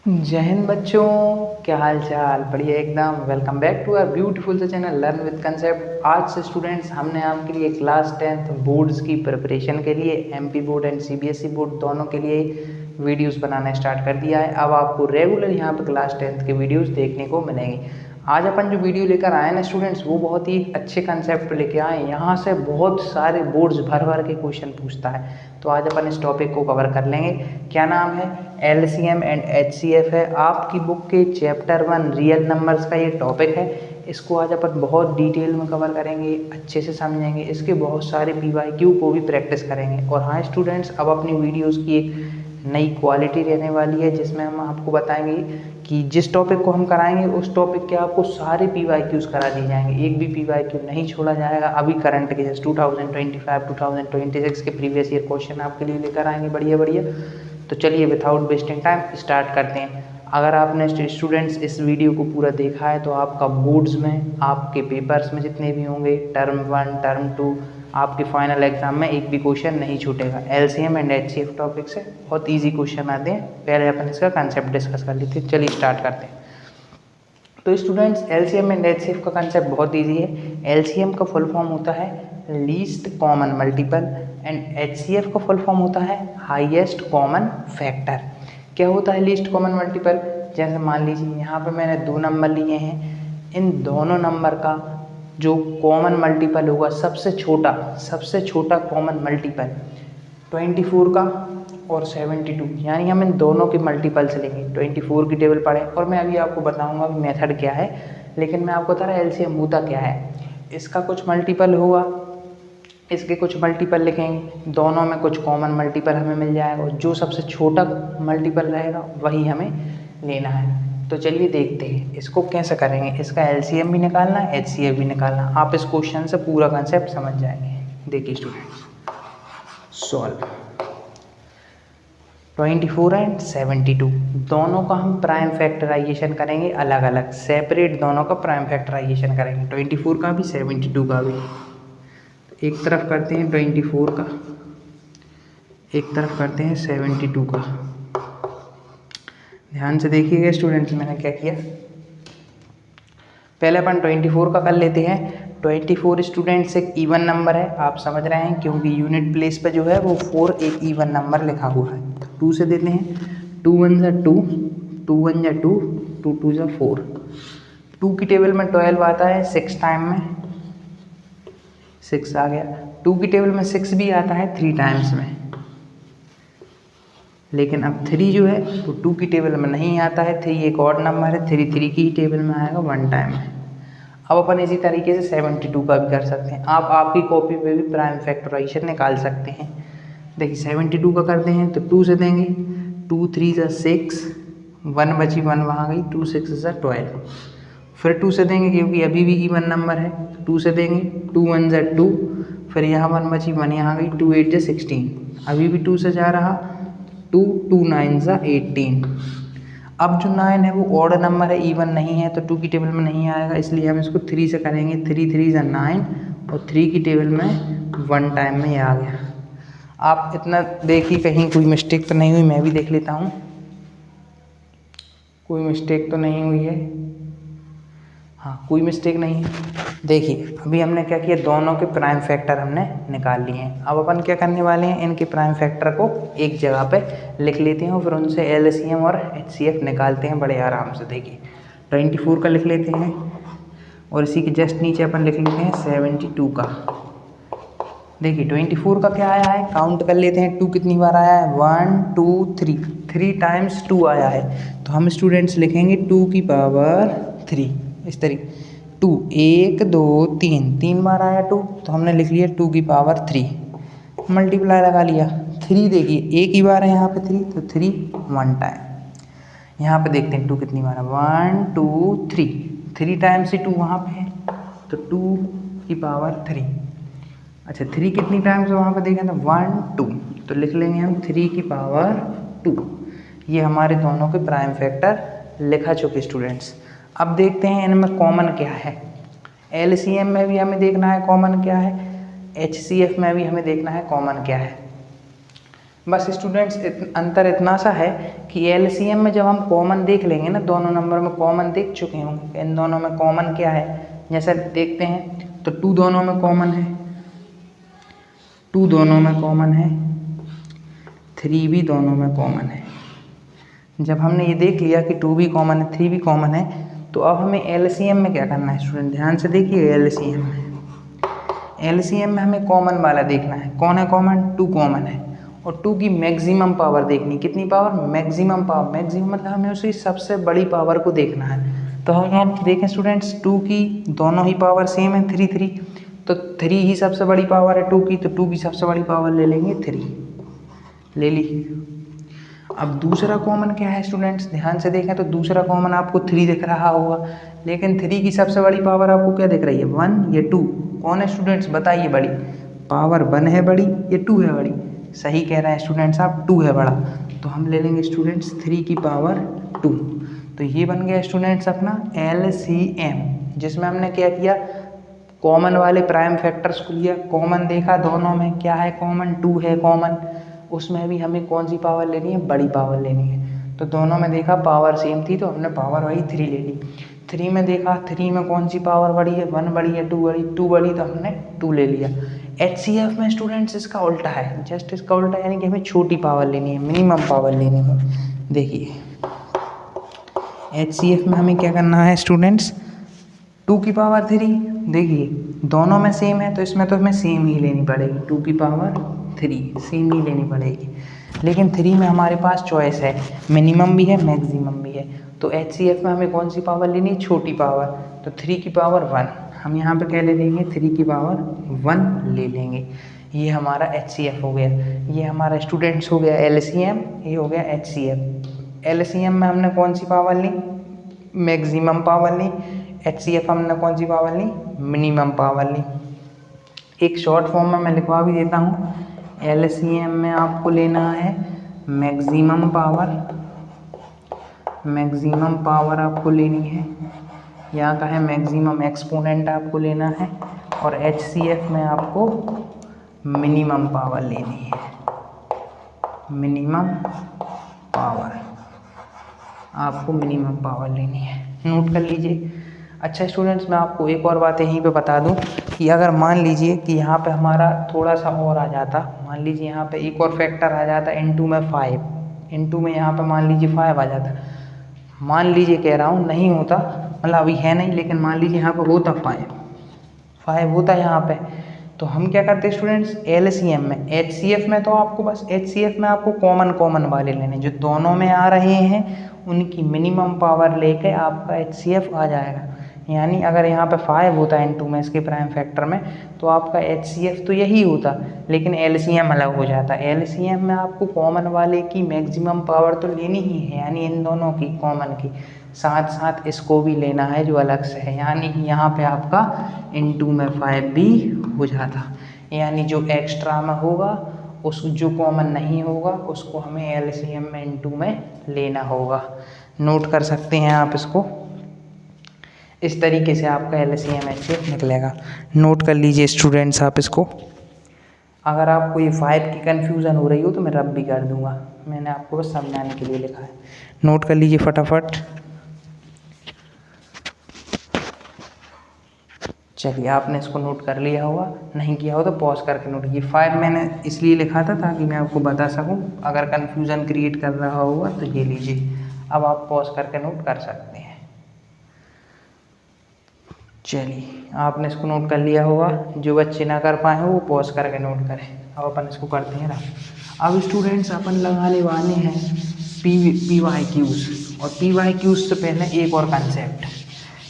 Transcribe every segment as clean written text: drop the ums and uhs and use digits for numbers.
जय हिंद बच्चों, क्या हाल चाल। बढ़िया एकदम। Welcome back to our beautiful सा चैनल लर्न विद कंसेप्ट। आज से स्टूडेंट्स हमने आपके लिए क्लास 10th बोर्ड्स की प्रिपरेशन के लिए MP board and CBSE board दोनों के लिए वीडियोस बनाना स्टार्ट कर दिया है। अब आपको रेगुलर यहाँ पर क्लास 10th के वीडियोस देखने को मिलेंगे। आज अपन जो वीडियो लेकर आए ना स्टूडेंट्स, वो बहुत ही अच्छे कंसेप्ट पे लेके आए। यहाँ से बहुत सारे बोर्ड्स भर भर के क्वेश्चन पूछता है, तो आज अपन इस टॉपिक को कवर कर लेंगे। क्या नाम है? LCM एंड HCF है। आपकी बुक के चैप्टर 1 रियल नंबर्स का ये टॉपिक है। इसको आज अपन बहुत डिटेल में कवर करेंगे, अच्छे से समझेंगे। इसके बहुत सारे PYQ को भी प्रैक्टिस करेंगे। और हाँ स्टूडेंट्स, अब अपनी वीडियोज़ की एक नई क्वालिटी रहने वाली है, जिसमें हम आपको बताएंगे कि जिस टॉपिक को हम कराएंगे उस टॉपिक के आपको सारे PYQs करा दिए जाएंगे। एक भी PYQ नहीं छोड़ा जाएगा। अभी करंट के 2025 2026 के प्रीवियस ईयर क्वेश्चन आपके लिए लेकर आएंगे बढ़िया बढ़िया। तो चलिए विदाउट वेस्टिंग टाइम स्टार्ट करते हैं। अगर आपने स्टूडेंट्स इस वीडियो को पूरा देखा है तो आपका बोर्ड्स में, आपके पेपर्स में जितने भी होंगे, टर्म 1 टर्म 2, आपके फाइनल एग्जाम में एक भी क्वेश्चन नहीं छूटेगा। LCM एंड HCF टॉपिक से बहुत इजी क्वेश्चन आते हैं। पहले अपन इसका कंसेप्ट डिस्कस कर लेते हैं। चलिए स्टार्ट करते हैं। तो स्टूडेंट्स, LCM एंड HCF का कंसेप्ट बहुत इजी है। LCM का फुल फॉर्म होता है least common multiple and HCF का फुल फॉर्म होता है हाईएस्ट कॉमन फैक्टर। क्या होता है लीस्ट कॉमन मल्टीपल? जैसे मान लीजिए यहाँ पे मैंने 2 नंबर लिए हैं। इन दोनों नंबर का जो कॉमन मल्टीपल होगा, सबसे छोटा कॉमन मल्टीपल 24 का और 72, यानी हम इन दोनों के मल्टीपल से लेंगे। 24 की टेबल पढ़े और मैं अभी आपको बताऊंगा मेथड क्या है, लेकिन मैं आपको बता रहा LCM होता क्या है। इसका कुछ मल्टीपल होगा, इसके कुछ मल्टीपल लिखेंगे, दोनों में कुछ कॉमन मल्टीपल हमें मिल जाएगा और जो सबसे छोटा मल्टीपल रहेगा वही हमें लेना है। तो चलिए देखते हैं इसको कैसे करेंगे। इसका LCM भी निकालना है, HCF भी निकालना है। आप इस क्वेश्चन से पूरा कंसेप्ट समझ जाएंगे। देखिए स्टूडेंट्स, सॉल्व 24 एंड 72 दोनों का हम प्राइम फैक्टराइजेशन करेंगे अलग अलग, सेपरेट दोनों का प्राइम फैक्टराइजेशन करेंगे, 24 का भी 72 का भी। एक तरफ करते हैं 24 का, एक तरफ करते हैं 72 का। ध्यान से देखिएगा स्टूडेंट्स, मैंने क्या किया। पहले अपन 24 का कर लेते हैं। 24 स्टूडेंट्स एक इवन नंबर है, आप समझ रहे हैं, क्योंकि यूनिट प्लेस पे जो है वो 4 एक इवन नंबर लिखा हुआ है। 2 से देते हैं। 2 1 जा 2, 2 1 जा 2, 2 2 जा 4। 2 की टेबल में 12 आता है, 6 टाइम में 6 आ गया। 2 की टेबल में 6 भी आता है 3 टाइम्स में, लेकिन अब 3 जो है वो 2 की टेबल में नहीं आता है। 3 एक और नंबर है, 3 की टेबल में आएगा 1 टाइम में। अब अपन इसी तरीके से 72 का भी कर सकते हैं। आप आपकी कॉपी पे भी प्राइम फैक्टराइजेशन निकाल सकते हैं। देखिए 72 का करते हैं तो 2 से देंगे। 2 3 जा 6, 1 बची, 1 वहाँ गई, 2 6 जा 12। फिर 2 से देंगे क्योंकि अभी भी इवन नंबर है, 2 से देंगे। 2 1 जा 2, फिर यहाँ 1 बची, 1 यहाँ गई, 2 8 जा 16, अभी भी 2 से जा रहा, 2 2 9 जा 18। अब जो 9 है वो ऑड नंबर है, इवन नहीं है, तो 2 की टेबल में नहीं आएगा, इसलिए हम इसको 3 से करेंगे। 3 3 जा 9 और 3 की टेबल में 1 टाइम में ये आ गया। आप इतना देखिए कहीं कोई मिस्टेक तो नहीं हुई, मैं भी देख लेता हूँ। कोई मिस्टेक तो नहीं हुई है? हाँ, कोई मिस्टेक नहीं है। देखिए अभी हमने क्या किया, दोनों के प्राइम फैक्टर हमने निकाल लिए हैं। अब अपन क्या करने वाले हैं, इनके प्राइम फैक्टर को एक जगह पे लिख लेते हैं और फिर उनसे LCM और HCF निकालते हैं बड़े आराम से। देखिए 24 का लिख लेते हैं और इसी के जस्ट नीचे अपन लिख लेते हैं 72 का। देखिए 24 का क्या आया है, काउंट कर लेते हैं। 2 कितनी बार आया है, 1 2 3, 3 टाइम्स 2 आया है। तो हम स्टूडेंट्स लिखेंगे 2 की पावर 3 इस तरीके। 2 1 2 3, 3 बार आया 2, तो हमने लिख लिया 2 की पावर 3। मल्टीप्लाई लगा लिया। 3 देखिए एक ही बार है यहाँ पे 3, तो 3 1 टाइम। यहाँ पे देखते हैं 2 कितनी बार है, 1 2 3, 3 टाइम्स ही 2 वहाँ पे है, तो 2 की पावर 3। अच्छा 3 कितनी टाइम्स वहाँ पे देखें तो 1 2, तो लिख लेंगे हम 3 की पावर 2। ये हमारे दोनों के प्राइम फैक्टर लिखा चुके स्टूडेंट्स। अब देखते हैं इनमें कॉमन क्या है। LCM में भी हमें देखना है कॉमन क्या है, HCF में भी हमें देखना है कॉमन क्या है। बस स्टूडेंट्स अंतर इतना सा है कि एलसीएम में जब हम कॉमन देख लेंगे ना, दोनों नंबर में कॉमन देख चुके होंगे, इन दोनों में कॉमन क्या है जैसे देखते हैं तो 2 दोनों में कॉमन है, 2 दोनों में कॉमन है, 3 भी दोनों में कॉमन है। जब हमने ये देख लिया कि 2 भी कॉमन है 3 भी कॉमन है, तो अब हमें एलसीएम में क्या करना है स्टूडेंट, ध्यान से देखिए। एलसीएम में हमें कॉमन वाला देखना है। कौन है कॉमन? 2 कॉमन है, और 2 की मैक्सिमम पावर देखनी। कितनी पावर? Maximum power. मैक्सिमम मतलब हमें उसी सबसे बड़ी पावर को देखना है। तो हम यहाँ देखें स्टूडेंट्स, 2 की दोनों ही पावर सेम है 3 तो 3 ही सबसे बड़ी पावर है 2 की, तो 2 की सबसे बड़ी पावर ले लेंगे 3, ले ली। अब दूसरा कॉमन क्या है स्टूडेंट्स, ध्यान से देखें तो दूसरा कॉमन आपको 3 दिख रहा होगा, लेकिन 3 की सबसे बड़ी पावर आपको क्या दिख रही है, 1 या 2? कौन है स्टूडेंट्स बताइए बड़ी पावर? 1 है बड़ी या 2 है बड़ी? सही कह रहे हैं स्टूडेंट्स आप, 2 है बड़ा। तो हम ले लेंगे स्टूडेंट्स 3 की पावर 2। तो ये बन गया स्टूडेंट्स अपना LCM, जिसमें हमने क्या किया, कॉमन वाले प्राइम फैक्टर्स को लिया, कॉमन देखा दोनों में क्या है कॉमन, 2 है कॉमन, उसमें भी हमें कौन सी पावर लेनी है, बड़ी पावर लेनी है। तो दोनों में देखा पावर सेम थी तो हमने पावर वही 3 ले ली। 3 में देखा 3 में कौन सी पावर बड़ी है, 1 बड़ी है 2 बड़ी, 2 बड़ी तो हमने 2 ले लिया। HCF में स्टूडेंट्स इसका उल्टा है, जस्ट इसका उल्टा, यानी कि हमें छोटी पावर लेनी है, मिनिमम पावर लेनी है। देखिए HCF में हमें क्या करना है स्टूडेंट्स, 2 की पावर 3, देखिए दोनों में सेम है तो इसमें तो हमें सेम ही लेनी पड़ेगी, 2 की पावर 3 सेम ही लेनी पड़ेगी। लेकिन 3 में हमारे पास चॉइस है, मिनिमम भी है मैक्सिमम भी है। तो HCF में हमें कौन सी पावर लेनी है, छोटी पावर, तो 3 की पावर 1, हम यहाँ पे क्या ले लेंगे, 3 की पावर 1 ले लेंगे। ये हमारा HCF हो गया, ये हमारा स्टूडेंट्स हो गया LCM, ये हो गया HCF। LCM में हमने कौन सी पावर ली, मैक्सिमम पावर ली। HCF हमने कौन सी पावर ली, मिनिमम पावर ली। एक शॉर्ट फॉर्म में मैं लिखवा भी देता हूँ, LCM में आपको लेना है मैक्सिमम पावर, मैक्सिमम पावर आपको लेनी है, यहाँ का है मैक्सिमम एक्सपोनेंट आपको लेना है, और HCF में आपको मिनिमम पावर लेनी है, मिनिमम पावर आपको मिनिमम पावर लेनी है, नोट कर लीजिए। अच्छा स्टूडेंट्स, मैं आपको एक और बात यहीं पे बता दूं कि अगर मान लीजिए कि यहाँ पे हमारा थोड़ा सा और आ जाता, मान लीजिए यहाँ पे एक और फैक्टर आ जाता इनटू में 5, इनटू में यहाँ पे मान लीजिए 5 आ जाता, मान लीजिए कह रहा हूँ नहीं होता, मतलब अभी है नहीं, लेकिन मान लीजिए यहाँ पे होता 5 होता यहाँ पे, तो हम क्या करते हैं स्टूडेंट्स, LCM में, HCF में तो आपको बस HCF में आपको कॉमन वाले लेने, जो दोनों में आ रहे हैं उनकी मिनिमम पावर लेके आपका HCF आ जाएगा। यानी अगर यहाँ पे 5 होता है इनटू में इसके प्राइम फैक्टर में, तो आपका HCF तो यही होता, लेकिन LCM अलग हो जाता। LCM में आपको कॉमन वाले की मैक्सिमम पावर तो लेनी ही है, यानी इन दोनों की कॉमन की, साथ साथ इसको भी लेना है जो अलग से है, यानी कि यहाँ पे आपका इनटू में 5 भी हो जाता, यानी जो एक्स्ट्रा में होगा उस जो कॉमन नहीं होगा उसको हमें LCM में इनटू में लेना होगा। नोट कर सकते हैं आप इसको, इस तरीके से आपका LCM HCF निकलेगा। नोट कर लीजिए स्टूडेंट्स आप इसको। अगर आपको ये 5 की कन्फ्यूज़न हो रही हो तो मैं रब भी कर दूंगा, मैंने आपको बस समझाने के लिए लिखा है। नोट कर लीजिए फटाफट। चलिए आपने इसको नोट कर लिया होगा, नहीं किया हो तो पॉज करके नोट कीजिए। 5 मैंने इसलिए लिखा था ताकि मैं आपको बता सकूं, अगर कन्फ्यूज़न क्रिएट कर रहा होगा तो ये लीजिए, अब आप पॉज करके नोट कर सकते हैं। चलिए आपने इसको नोट कर लिया होगा, जो बच्चे ना कर पाए हो वो पॉज करके नोट करें। अब अपन इसको करते हैं ना। अब स्टूडेंट्स अपन लगाने वाले हैं PYQs, और PYQs से पहले एक और कंसेप्ट,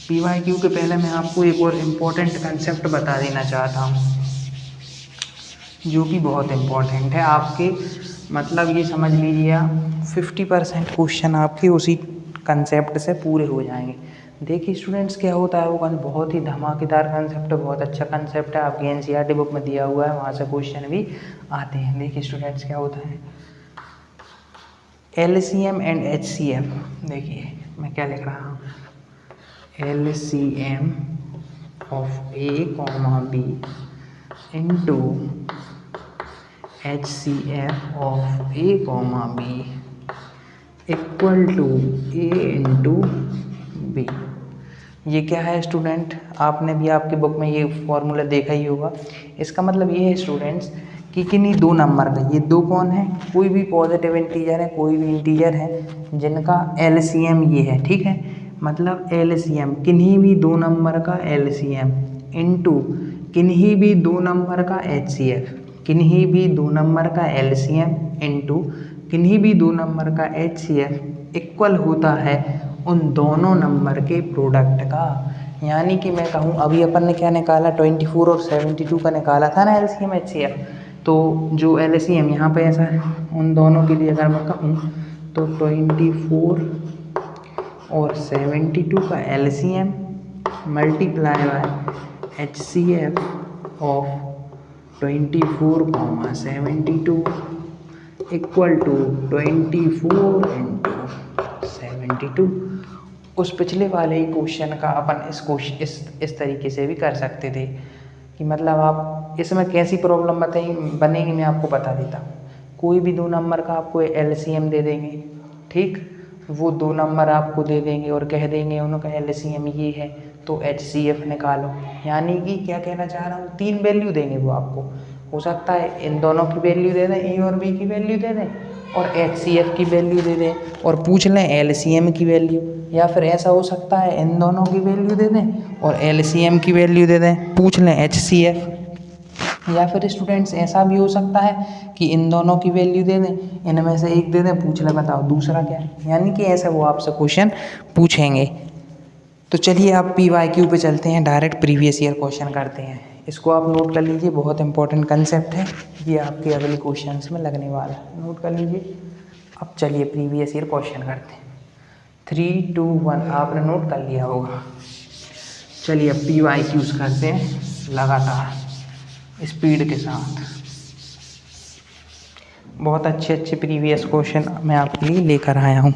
PYQ के पहले मैं आपको एक और इम्पोर्टेंट कंसेप्ट बता देना चाहता हूँ, जो कि बहुत इम्पोर्टेंट है आपके, मतलब ये समझ लीजिए आप 50% क्वेश्चन आपके उसी कंसेप्ट से पूरे हो जाएंगे। देखिए स्टूडेंट्स क्या होता है, वो बहुत ही धमाकेदार कंसेप्ट है, बहुत अच्छा कंसेप्ट है, आपकी NCERT बुक में दिया हुआ है, वहाँ से क्वेश्चन भी आते हैं। देखिए स्टूडेंट्स क्या होता है, LCM एंड HCF, देखिए मैं क्या लिख रहा हूँ, LCM of A, B into HCF of A comma B equal to A into B। ये क्या है स्टूडेंट, आपने भी आपकी बुक में ये फॉर्मूला देखा ही होगा। इसका मतलब ये है स्टूडेंट्स कि किन्हीं दो नंबर का, ये दो कौन है, कोई भी पॉजिटिव इंटीजर है, कोई भी इंटीजर है जिनका एलसीएम ये है, ठीक है। मतलब एलसीएम किन्हीं भी दो नंबर का एलसीएम इनटू किन्हीं भी दो नंबर का एचसीएफ, किन्हीं भी दो नंबर का एलसीएम इनटू किन्हीं भी दो नंबर का एचसीएफ इक्वल होता है उन दोनों नंबर के प्रोडक्ट का। यानी कि मैं कहूँ अभी अपन ने क्या निकाला, 24 और 72 का निकाला था ना एलसीएम एचसीएफ। तो जो एलसीएम यहाँ पे ऐसा है, उन दोनों के लिए अगर मैं कहूँ तो 24 और 72 का LCM multiply by HCF of 24, 72 equal to 24 into 72। उस पिछले वाले ही क्वेश्चन का अपन इस तरीके से भी कर सकते थे कि मतलब आप इसमें कैसी प्रॉब्लम बनेगी मैं आपको बता देता हूँ। कोई भी दो नंबर का आपको एलसीएम दे देंगे, ठीक, वो दो नंबर आपको दे देंगे और कह देंगे उनका एलसीएम ये है तो एचसीएफ निकालो। यानी कि क्या कहना चाह रहा हूँ, तीन वैल्यू देंगे वो आपको। हो सकता है इन दोनों की वैल्यू दे दें, ए और बी की वैल्यू दे दें और एचसीएफ की वैल्यू दे दें और पूछ लें एलसीएम की वैल्यू, या फिर ऐसा हो सकता है इन दोनों की वैल्यू दे दें और एलसीएम की वैल्यू दे दें, पूछ लें एचसीएफ। या फिर स्टूडेंट्स ऐसा भी हो सकता है कि इन दोनों की वैल्यू दे दें, इनमें से एक दे दें, पूछ लें बताओ दूसरा क्या है। यानी कि ऐसा वो आपसे क्वेश्चन पूछेंगे। तो चलिए आप PYQ पे चलते हैं, डायरेक्ट प्रीवियस ईयर क्वेश्चन करते हैं। इसको आप नोट कर लीजिए, बहुत इंपॉर्टेंट कंसेप्ट है ये, आपके अगले क्वेश्चंस में लगने वाला है, नोट कर लीजिए। अब चलिए प्रीवियस ईयर क्वेश्चन करते हैं। 3, 2, 1 आपने नोट कर लिया होगा। चलिए अब PYQs करते हैं लगातार स्पीड के साथ। बहुत अच्छे अच्छे प्रीवियस क्वेश्चन मैं आपके लिए लेकर आया हूँ।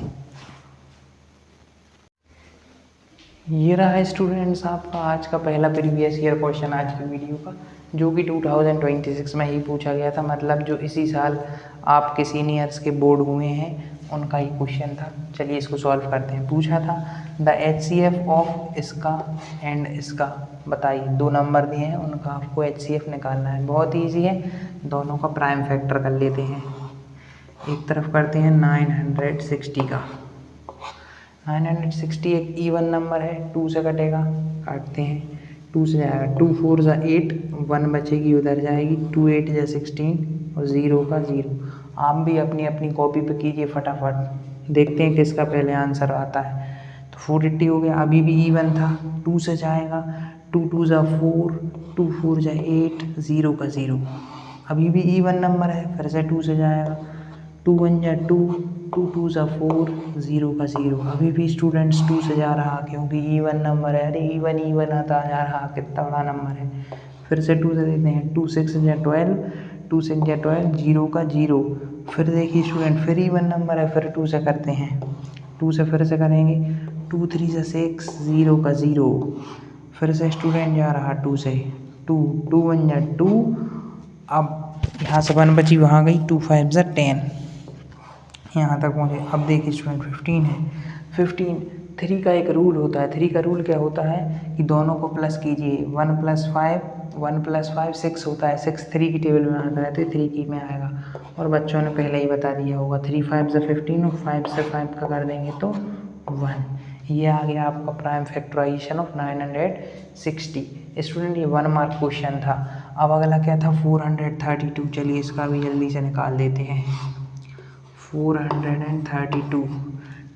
ये रहा है स्टूडेंट्स आपका आज का पहला प्रीवियस ईयर क्वेश्चन आज की वीडियो का, जो कि 2026 में ही पूछा गया था। मतलब जो इसी साल आपके सीनियर्स के बोर्ड हुए हैं उनका ही क्वेश्चन था। चलिए इसको सॉल्व करते हैं। पूछा था द एचसीएफ ऑफ इसका एंड इसका, बताइए दो नंबर दिए हैं उनका आपको एचसीएफ निकालना है। बहुत ईजी है, दोनों का प्राइम फैक्टर कर लेते हैं। एक तरफ करते हैं 960 का, 960 एक इवन नंबर है, 2 से कटेगा, काटते हैं, 2 से जाएगा, 2 4 जा 8, 1 बचेगी उधर जाएगी, 2 8 जा 16 और 0 का 0। आप भी अपनी अपनी कॉपी पे कीजिए फटाफट, देखते हैं किसका पहले आंसर आता है। तो 480 हो गया, अभी भी इवन था, 2 से जाएगा, 2 2 जा 4, 2 4 जा 8, 0 का 0। अभी भी इवन नंबर है, फिर से 2 से जाएगा, 2 1 जा 2, 2 2 जा 4, 0 का 0। अभी भी स्टूडेंट्स 2 से जा रहा क्योंकि इवन नंबर है। अरे इवन आता जा रहा, कितना बड़ा नंबर है। फिर से 2 से देते हैं, 2 6 जा 12, 2 6 जा 12, 0 का 0। फिर देखिए स्टूडेंट फिर इवन नंबर है, फिर 2 से करते हैं, 2 से फिर से करेंगे, 2 3 जा 6, 0 का 0। फिर से स्टूडेंट जा रहा 2 से, 2 2 1 जा 2, अब यहाँ से 1 बची वहाँ गई, 2 5 जा 10, यहाँ तक पहुँचे। अब देखिए स्टूडेंट 15 है, 15 3 का एक रूल होता है। 3 का रूल क्या होता है कि दोनों को प्लस कीजिए, 1 + 5 6 होता है, 6 3 की टेबल में आता है तो 3 की में आएगा। और बच्चों ने पहले ही बता दिया होगा, 3 5 जा 15 और 5 से 5 का कर देंगे तो 1। ये आ गया आपका प्राइम फैक्टराइजेशन ऑफ 960। स्टूडेंट ये 1 मार्क क्वेश्चन था। अब अगला क्या था 432। चलिए इसका भी जल्दी से निकाल देते हैं। 432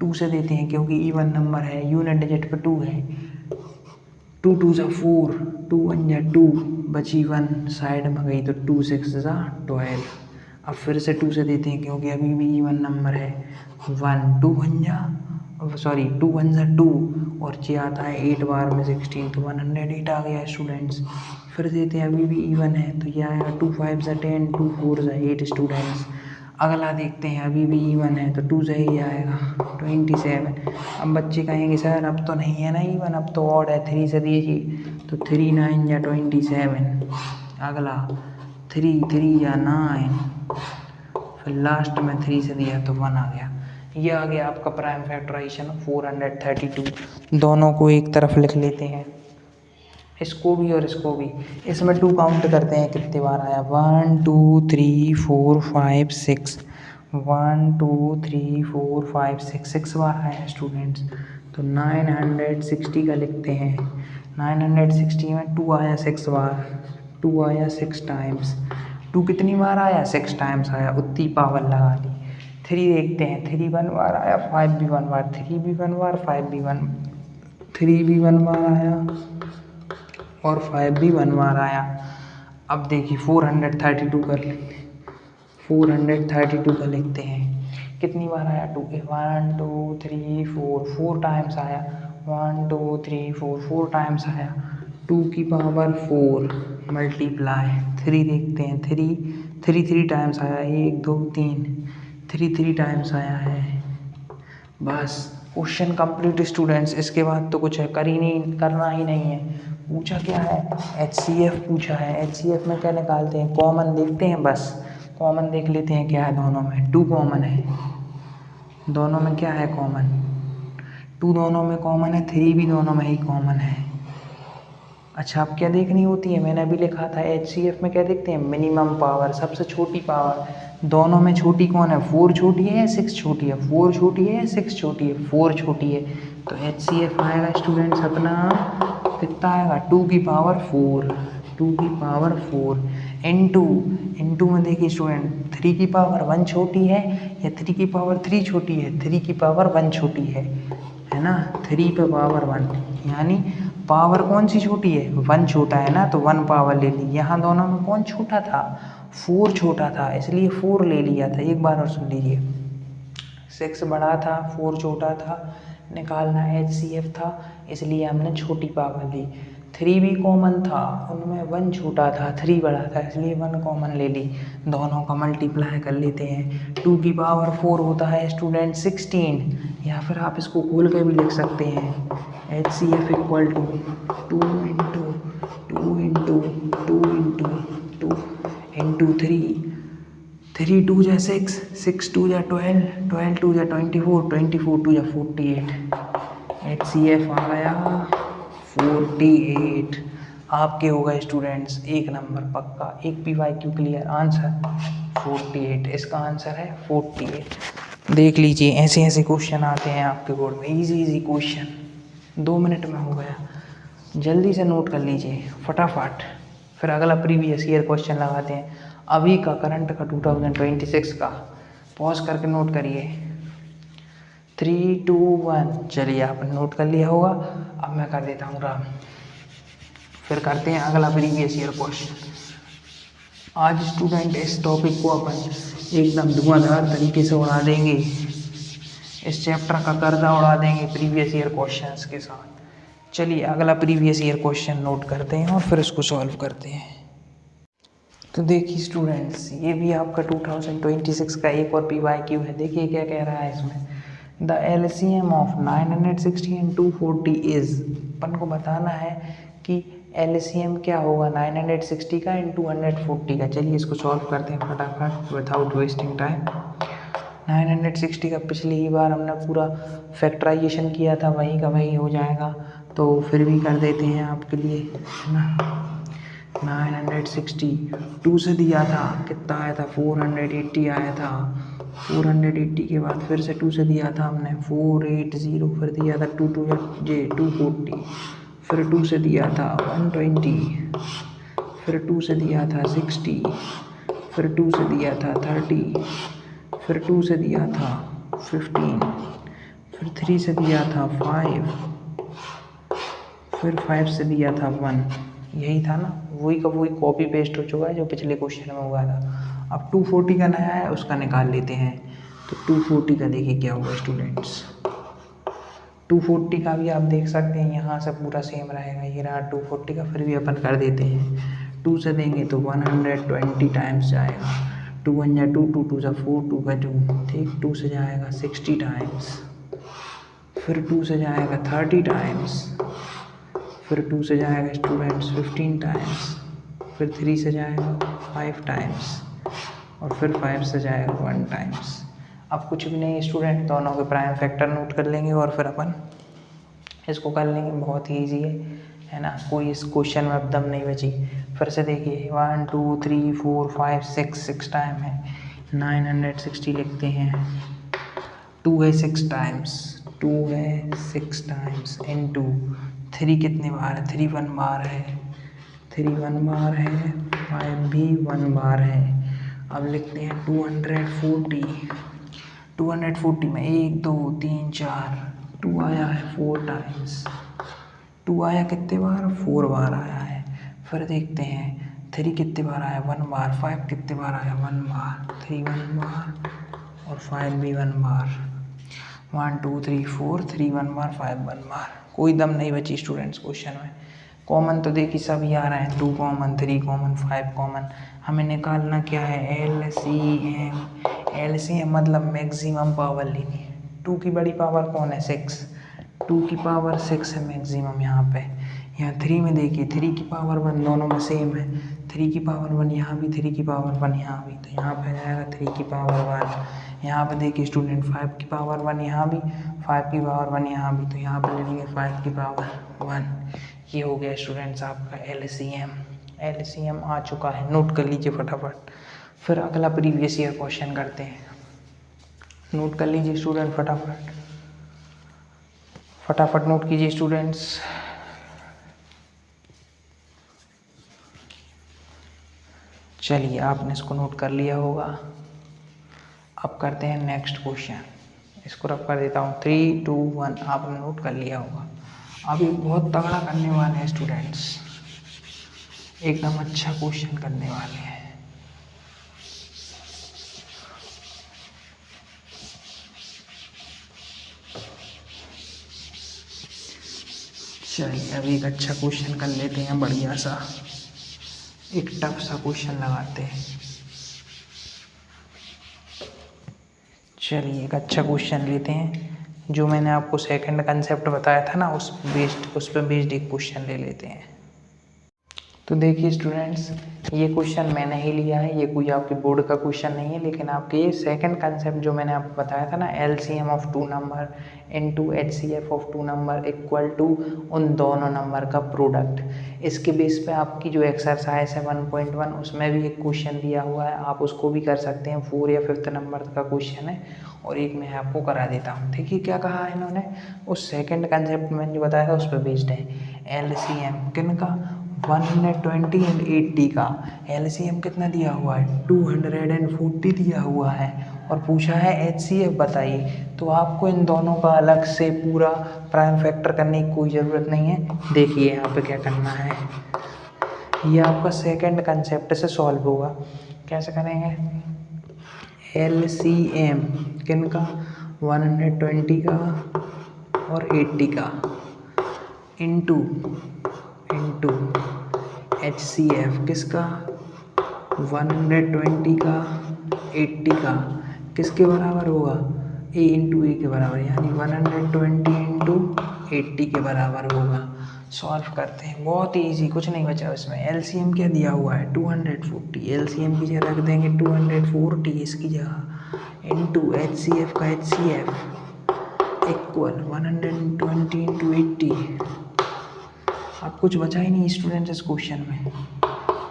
2 से देते हैं क्योंकि इवन नंबर है, यूनिट डिजिट पर 2 है। 2 2 जा 4, 2 1 जा 2, बची 1 साइड में गई तो 2 6 जा 12। अब फिर से 2 से देते हैं क्योंकि अभी भी इवन नंबर है। 1 2 1 जा 2 और ये आता है 8 बार में 16 तो 108 आ गया स्टूडेंट्स। फिर देते हैं अभी भी इवन है तो ये आएगा 2 5 जा 10, 2 4 जा 8 स्टूडेंट्स। अगला देखते हैं अभी भी इवन है तो 2 से ही आएगा 27। अब बच्चे कहेंगे सर अब तो नहीं है ना इवन, अब तो ऑड है, 3 से दीजिए तो 3 9 या 27। अगला 3 3 या 9, फिर लास्ट में 3 से दिया तो 1 आ गया। ये आ गया आपका प्राइम फैक्टराइजेशन 432। दोनों को एक तरफ लिख लेते हैं, इसको भी और इसको भी। इसमें 2 काउंट करते हैं कितनी बार आया, 1 2 3 4 5 6, 1 2 3 4 5 6 बार आया स्टूडेंट्स। तो 960 का लिखते हैं। 960 में 2 आया 6 बार, 2 आया 6 टाइम्स। 2 कितनी बार आया, 6 टाइम्स आया, उतनी पावर लगा ली। 3 देखते हैं, 3 1 बार आया, 5 भी 1 बार, 3 भी 1 बार, 5 भी 1, 3 भी 1 बार आया और 5 भी 1 बार आया। अब देखिए 432 कर लेते हैं, 432 का लिखते हैं। कितनी बार आया, 2 1 2 3 4, 4 टाइम्स आया, 1 2 3 4, 4 टाइम्स आया। 2 की पावर 4 मल्टीप्लाई 3 देखते हैं, 3 टाइम्स आया, 1 2 3, 3 टाइम्स आया है। बस क्वेश्चन कंप्लीट स्टूडेंट्स। इसके बाद तो कुछ करना ही नहीं है। पूछा क्या है, HCF पूछा है। HCF में क्या निकालते हैं, कॉमन देखते हैं, बस कॉमन देख लेते हैं क्या है दोनों में। 2 कॉमन है, दोनों में क्या है कॉमन, 2 दोनों में कॉमन है, 3 भी दोनों में ही कॉमन है। अच्छा, अब क्या देखनी होती है, मैंने अभी लिखा था HCF में क्या देखते हैं, मिनिमम पावर, सबसे छोटी पावर। दोनों में छोटी कौन है, 4 छोटी है या 6 छोटी है, 4 छोटी है या 6 छोटी है, 4 छोटी है। तो HCF आएगा स्टूडेंट्स अपना कितना आएगा, 2 की पावर 4, 2 की पावर 4 इंटू में देखिए स्टूडेंट 3 की पावर 1 छोटी है या 3 की पावर 3 छोटी है, 3 की पावर 1 छोटी है ना, 3 पे पावर 1, यानी पावर कौन सी छोटी है, 1 छोटा है ना, तो 1 पावर ले ली। यहाँ दोनों में कौन छोटा था, 4 छोटा था, इसलिए 4 ले लिया था। एक बार और सुन लीजिए, 6 बड़ा था, 4 छोटा था, निकालना HCF था, इसलिए हमने छोटी पावर ली। 3 भी कॉमन था, उनमें 1 छोटा था, 3 बड़ा था, इसलिए 1 कॉमन ले ली। दोनों का मल्टीप्लाई कर लेते हैं। 2 की पावर 4 होता है स्टूडेंट 16, या फिर आप इसको खोल के भी लिख सकते हैं, HCF equal to 2 into 2 into 2 into 2 into 3 2 जा 6, 6 2 जा 12, 12 2 जा 24, 24 2 जा 48। HCF आ गया 48। आपके हो गए स्टूडेंट्स 1 नंबर पक्का, एक PYQ क्लियर। आंसर 48, इसका आंसर है 48। देख लीजिए ऐसे ऐसे क्वेश्चन आते हैं आपके बोर्ड में, इजी क्वेश्चन, 2 मिनट में हो गया। जल्दी से नोट कर लीजिए फटाफट, फिर अगला प्रीवियस ईयर क्वेश्चन लगाते हैं। अभी का करंट का 2026 का पॉज करके नोट करिए। 3 2 1, चलिए आपने नोट कर लिया होगा। अब मैं कर देता हूँ राम, फिर करते हैं अगला प्रीवियस ईयर क्वेश्चन। आज स्टूडेंट इस टॉपिक को अपन एकदम धुआंधार तरीके से उड़ा देंगे, इस चैप्टर का गर्दा उड़ा देंगे प्रीवियस ईयर क्वेश्चंस के साथ। चलिए अगला प्रीवियस ईयर क्वेश्चन नोट करते हैं और फिर इसको सॉल्व करते हैं। तो देखिए स्टूडेंट्स, ये भी आपका 2026 का एक और PYQ है। देखिए क्या कह रहा है इसमें, the LCM of 960 and 240 is, अपन को बताना है कि LCM क्या होगा 960 का एंड 240 का। चलिए इसको सॉल्व करते हैं फटाफट विदाउट वेस्टिंग टाइम। 960 का पिछली ही बार हमने पूरा फैक्टराइजेशन किया था, वही का वही हो जाएगा, तो फिर भी कर देते हैं आपके लिए, है ना। 960 2 से दिया था, कितना आया था 480 आया था। 480 के बाद फिर से 2 से दिया था हमने 480, फिर दिया था 240, फिर 2 से दिया था 120, फिर 2 से दिया था 60, फिर 2 से दिया था 30, फिर 2 से दिया था 15, फिर 3 से दिया था 5, फिर 5 से दिया था 1। यही था ना, वही का वही कॉपी पेस्ट हो चुका है जो पिछले क्वेश्चन में हुआ था। अब 240 का नया है, उसका निकाल लेते हैं। तो 240 का देखिए क्या होगा स्टूडेंट्स, 240 का भी आप देख सकते हैं, यहाँ से पूरा सेम रहेगा, ये रहा 240 का, फिर भी अपन कर देते हैं। 2 से देंगे तो 120 टाइम्स जाएगा, 2 1 जा 2, 2 2 जा 4, 2 का 2, ठीक। 2 से जाएगा 60 टाइम्स, फिर 2 से जाएगा 30 टाइम्स, फिर 2 से जाएगा स्टूडेंट्स 15 टाइम्स, फिर 3 से जाएगा 5 टाइम्स, और फिर 5 से जाएगा 1 टाइम्स। अब कुछ भी नहीं स्टूडेंट, दोनों के प्राइम फैक्टर नोट कर लेंगे और फिर अपन इसको कर लेंगे। बहुत ही ईजी है ना, कोई इस क्वेश्चन में अब दम नहीं बची। फिर से देखिए 1 2 3 4 5 6 टाइम है, 960 लिखते हैं। 2 है 6 टाइम्स, 2 है 6 टाइम्स इनटू 3 कितने बार है, 3 1 बार है, 3 1 बार है, 5 भी 1 बार है। अब लिखते हैं 240। 240 में 1 2 3 4, 2 आया है 4 टाइम्स। 2 आया कितने बार, 4 बार आया है। फिर देखते हैं 3 कितने बार आया, 1 बार। 5 कितने बार आया, 1 बार। 3 1 बार और 5 भी 1 बार। 1 2 3 4, 3 1 बार, 5 1 बार। कोई दम नहीं बची स्टूडेंट्स क्वेश्चन में। कॉमन तो देखिए सभी आ रहे हैं, 2 कॉमन, 3 कॉमन, 5 कॉमन। हमें निकालना क्या है, LCM। LCM मतलब मैक्सिमम पावर लेनी है। 2 की बड़ी पावर कौन है, 6। 2 की पावर 6 है मैक्सिमम यहाँ पे। यहाँ 3 में देखिए 3 की पावर 1, दोनों में सेम है। 3 की पावर 1 यहाँ भी, 3 की पावर 1 यहाँ भी, तो यहाँ पे आ जाएगा 3 की पावर 1। यहाँ पे देखिए स्टूडेंट 5 की पावर 1 यहाँ भी, 5 की पावर 1 यहाँ भी, तो यहाँ पे ले लेंगे 5 की पावर 1। ये हो गया स्टूडेंट्स आपका LCM। LCM आ चुका है, नोट कर लीजिए फटाफट। फिर अगला प्रीवियस ईयर क्वेश्चन करते हैं, नोट कर लीजिए स्टूडेंट फटाफट, फटाफट नोट कीजिए स्टूडेंट्स। चलिए आपने इसको नोट कर लिया होगा। अब करते हैं नेक्स्ट क्वेश्चन, इसको रब कर देता हूँ। 3 2 1 आपने नोट कर लिया होगा। अभी बहुत तगड़ा करने वाले हैं स्टूडेंट्स, एकदम अच्छा क्वेश्चन करने वाले हैं। चलिए अभी एक अच्छा क्वेश्चन कर लेते हैं, बढ़िया सा एक टफ सा क्वेश्चन लगाते हैं। चलिए एक अच्छा क्वेश्चन लेते हैं, जो मैंने आपको सेकंड कंसेप्ट बताया था ना, उस पर बेस्ड एक क्वेश्चन ले लेते हैं। तो देखिए स्टूडेंट्स, ये क्वेश्चन मैंने ही लिया है, ये कोई आपके बोर्ड का क्वेश्चन नहीं है, लेकिन आपके ये सेकंड कंसेप्ट जो मैंने आपको बताया था ना, LCM of 2 number into HCF of 2 number equal to उन दोनों नंबर का प्रोडक्ट। इसके बेस पे आपकी जो एक्सरसाइज है 1.1, उसमें भी एक क्वेश्चन दिया हुआ है, आप उसको भी कर सकते हैं। 4 या 5th नंबर का क्वेश्चन है, और एक मैं आपको करा देता हूँ। देखिए क्या कहा है इन्होंने, उस सेकेंड कंसेप्ट मैंने जो बताया था उस पर बेस्ड है। LCM किन का, 120 एंड 80 का LCM कितना दिया हुआ है, 240 दिया हुआ है, और पूछा है HCF बताइए। तो आपको इन दोनों का अलग से पूरा प्राइम फैक्टर करने की कोई ज़रूरत नहीं है। देखिए यहाँ पे क्या करना है, ये आपका सेकंड कंसेप्ट से सॉल्व होगा। कैसे करेंगे, LCM किन का, 120 का और 80 का इनटू HCF किसका, 120 का 80 का किसके बराबर होगा, A इंटू ए के बराबर, यानी 120 इंटू 80 के बराबर होगा। सॉल्व करते हैं, बहुत ही ईजी, कुछ नहीं बचा इसमें। LCM क्या दिया हुआ है, 240, LCM की जगह रख देंगे 240 इसकी जगह, इंटू HCF का HCF इक्वल 120 इंटू 80। अब कुछ बचा ही नहीं स्टूडेंट्स इस क्वेश्चन में।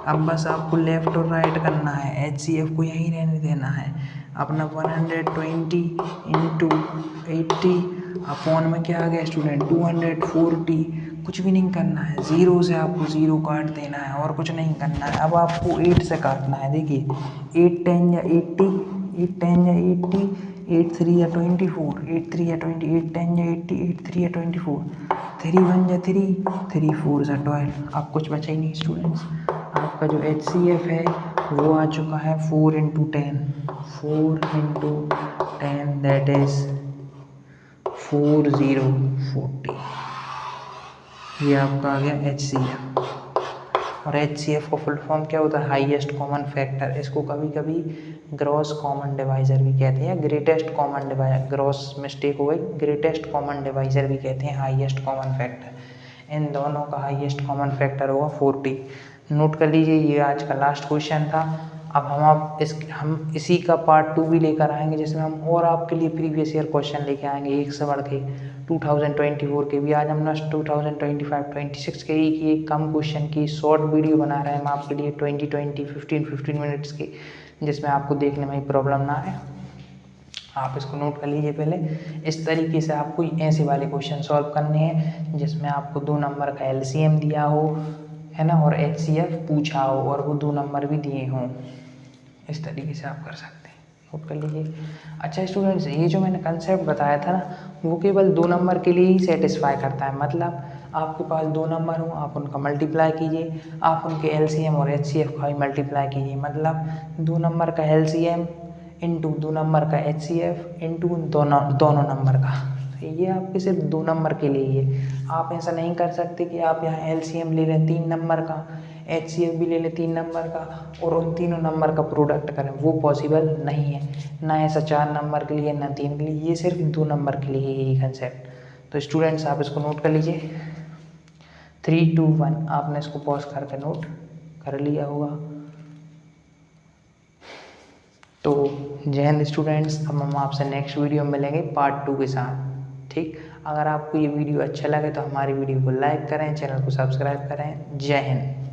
अब बस आपको लेफ़्ट और राइट करना है, HCF को यहीं रहने देना है। अपना 120 इंटू 80 अपॉन में क्या आ गया स्टूडेंट, 240। कुछ भी नहीं करना है, 0 से आपको 0 काट देना है, और कुछ नहीं करना है। अब आपको 8 से काटना है। देखिए 8 10 या 80, 8 10 या 80, 8 3 या 24, 8 3 या 20, 8 10 या 80, 8 3 या 24, 3 1 या 3, 3 4 या 12। अब कुछ बचा ही नहीं स्टूडेंट्स। आपका जो HCF है वो आ चुका है 4 इंटू 10, 4 इंटू 10 दैट इज 4040। ये आपका आ गया HCF। और HCF का फुल फॉर्म क्या होता है, हाईएस्ट कॉमन फैक्टर। इसको कभी कभी ग्रॉस कॉमन डिवाइज़र भी कहते हैं, greatest common divisor, gross mistake हो गई, ग्रेटेस्ट कॉमन डिवाइज़र भी कहते हैं हाईएस्ट कॉमन फैक्टर। इन दोनों का हाईएस्ट कॉमन फैक्टर होगा 40। नोट कर लीजिए, ये आज का लास्ट क्वेश्चन था। अब हम इसी का पार्ट 2 भी लेकर आएंगे, जिसमें हम और आपके लिए प्रीवियस ईयर क्वेश्चन लेके आएंगे एक से बढ़ के 2024 के भी। आज हम ना 2025-26 के ही की एक कम क्वेश्चन की शॉर्ट वीडियो बना रहे हैं हम आपके लिए 20-20 15 मिनट्स की, जिसमें आपको देखने में ही प्रॉब्लम ना आए। आप इसको नोट कर लीजिए पहले। इस तरीके से आपको ऐसे वाले क्वेश्चन सॉल्व करने हैं जिसमें आपको 2 नंबर का LCM दिया हो, है ना, और HCF पूछा हो और वो 2 नंबर भी दिए हों। इस तरीके से आप कर सकते हैं, नोट कर लीजिए। अच्छा स्टूडेंट्स, ये जो मैंने कंसेप्ट बताया था ना, वो केवल 2 नंबर के लिए ही सेटिस्फाई करता है। मतलब आपके पास 2 नंबर हो, आप उनका मल्टीप्लाई कीजिए, आप उनके LCM और HCF का भी मल्टीप्लाई कीजिए। मतलब 2 नंबर का LCM इंटू 2 नंबर का HCF इंटू दोनों नंबर का। तो ये आपके सिर्फ 2 नंबर के लिए ही है। आप ऐसा नहीं कर सकते कि आप यहाँ LCM ले लें 3 नंबर का, HCF भी ले लें 3 नंबर का और उन तीनों नंबर का प्रोडक्ट करें, वो पॉसिबल नहीं है। ना ऐसा 4 नंबर के लिए, ना 3 के लिए, ये सिर्फ 2 नंबर के लिए ही कंसेप्ट। तो स्टूडेंट्स आप इसको नोट कर लीजिए। 3, 2, 1 आपने इसको पॉज करके नोट कर लिया होगा। तो जय हिंद स्टूडेंट्स, अब हम आपसे नेक्स्ट वीडियो में मिलेंगे पार्ट 2 के साथ। ठीक, अगर आपको ये वीडियो अच्छा लगे तो हमारी वीडियो को लाइक करें, चैनल को सब्सक्राइब करें। जय हिंद।